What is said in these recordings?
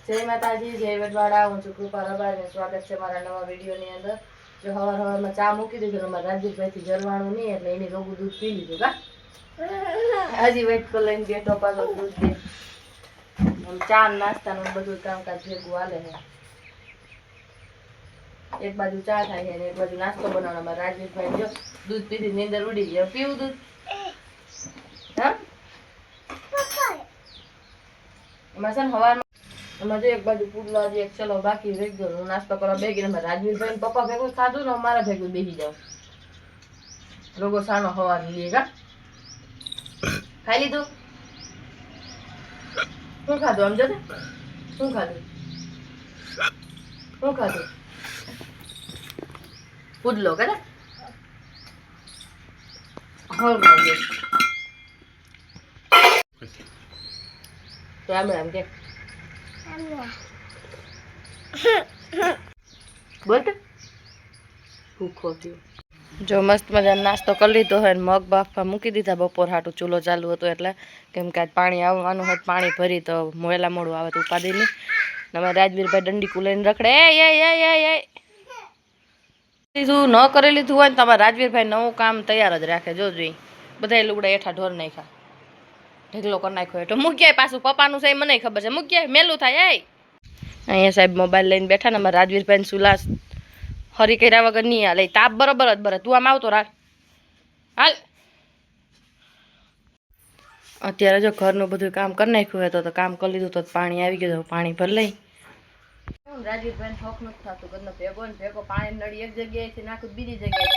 જય માતાજી, જય વડવાડા. હું છું કૃપા રબારી. સ્વાગત છે મારા નવા વિડીયોની અંદર. જો હવારમાં ચા મૂકી દીધું, અમારા રાજદીપભાઈથી જરવાનું નહીં એટલે એની રોગું દૂધ પી લીધું. કા હજી વેટ પર લઈને બેઠો પાછો દૂધ દે. ચા નાસ્તાનું બધું કામકાજ ભેગું હાલે છે. એક બાજુ ચા થાય છે અને એક બાજુ નાસ્તો બનાવવાનો. અમારા રાજદીપભાઈ જો દૂધ પીધી નીંદર ઉડી ગયો. પીવું દૂધ? હા એમાં છે ને હવારમાં એમાં જો એક બાજુ પુડલા જે એક ચલો બાકી રહી ગયો. હું નાસ્તો કરવા બેગી ને રાજવીરભાઈ ને પપ્પા ભેગું ખાધું ને મારા ભેગું બેસી જાવ. રોગો સાનો હવાર લીએ કા ખાઈ લીધું. શું ખાધું આમ જતે? શું ખાધું? શું ખાધું? પુડલો કે હોલ ખાઈ તો આમ આમ કે બોલ ભૂખો થયો. જો મસ્ત મજાનો નાસ્તો કરી લીધો હોય ને મગ બાફવા મૂકી દીધા. બપોર હાટું ચૂલો ચાલુ હતો એટલે કેમ કે આજ પાણી આવવાનું હોય. પાણી ભરી તો મોયેલા મોડું આવે તો ઉપાડી નહીં. અમારે રાજવીરભાઈ દંડી કુલાઈને રખડે લીધું ન કરી લીધું હોય ને તમારે રાજવીરભાઈ નવું કામ તૈયાર જ રાખે. જોજો બધા લુગડા એઠા ઢોર નાખ્યા, ઢેકલો કરી નાખ્યો એટલે મૂક્યાય પાછું. પપ્પાનું છે મને ખબર છે, મૂક્યાય મેલું થાય. અહીંયા સાહેબ મોબાઈલ લઈને બેઠા ને અમારે રાજવીરભાઈ સુલાસ હરી કર્યા વગર નહીં હાલે. તાપ બરોબર જ બરે. તું આમ આવતો રાખ હાલ. અત્યારે જો ઘરનું બધું કામ કરી નાખ્યું હોય તો કામ કરી લીધું તો પાણી આવી ગયું. પાણી ભર લઈ રાજવીરભાઈ શોખ નથી થતું. ઘરનો ભેગો ને ભેગો પાણી નળી એક જગ્યાએથી નાખું બીજી જગ્યાએ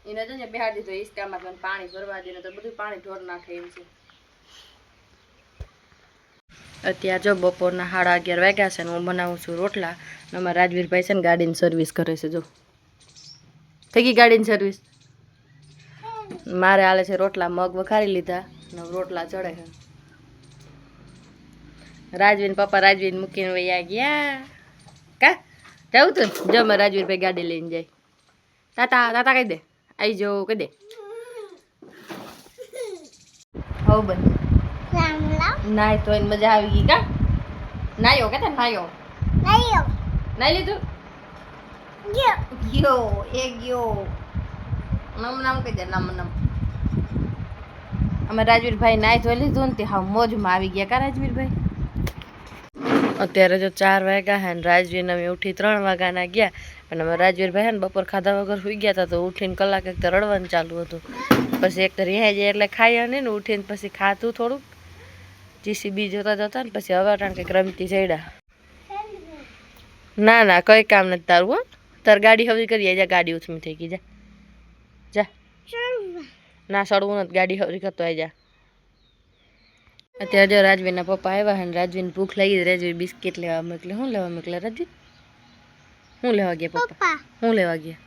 એને જો ને બેહાડી દીધો ઈસકામાં તો પાણી ભરવા દે તો બધું પાણી ઢોર નાખે એમ છે. અત્યારે જો બપોરના 11:30 વાગ્યા છે ને હું બનાવું છું રોટલા. અમારા રાજવીરભાઈ છે ને ગાડીની સર્વિસ કરે છે. જો થઈ ગઈ ગાડીની સર્વિસ. મારે હાલે છે રોટલા. મગ વઘારી લીધા ને રોટલા ચડે છે. રાજવીર પપ્પા રાજવીર મૂકીને વૈયા ગયા. કા જાઉં તું? જો મારા રાજવીરભાઈ ગાડી લઈને જાય. તાતા તાતા કહી દે આઈ જો કહી દે. હવ બન નાય તો એને મજા આવી ગઈ. કા નાયો કે નાયો નાઈ લીધું? ગયો એ ગયો. નમ નામ કહી દે નમ નમ. અમે રાજવીરભાઈ નાઈ ધોઈ લીધું ને તે હા મોજમાં આવી ગયા. કા રાજવીરભાઈ? અત્યારે જો 4 વાગ્યા હે ને રાજવીરને અમે ઉઠી 3 વાગ્યાના ગયા. અને અમે રાજવીરભાઈ ને બપોર ખાધા વગર સુઈ ગયા હતા તો ઉઠીને કલાક એક તો રડવાનું ચાલુ હતું. પછી એક તો રહ્યા જાય એટલે ખાઈ નહીં ને ઉઠીને પછી ખાતું થોડુંક જીસીબી જોતા જતા ને પછી હવે અટાણ કંઈક રમતી ચડ્યા. ના ના કઈ કામ નથી તારું. હો તાર ગાડી હવી કરી જા. ગાડી ઉથમી થઈ ગઈ. જા જા. ના સડવું નથી. ગાડી હવરી કરતો આવી જા. અત્યારે જો રાજવીરના પપ્પા આવ્યા ને રાજવીને ભૂખ લાગી. રાજવીર બિસ્કિટ લેવા મોકલે. શું લેવા મોકલે રાજવીર? શું લેવા ગયા પપ્પા? શું લેવા ગયા?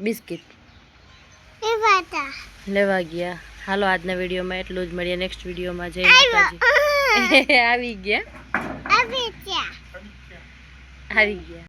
બિસ્કિટ લેવા ગયા. હાલો આજના વિડીયોમાં એટલું જ. મળીએ નેક્સ્ટ વિડીયોમાં. જય માતાજી. આવી ગયા.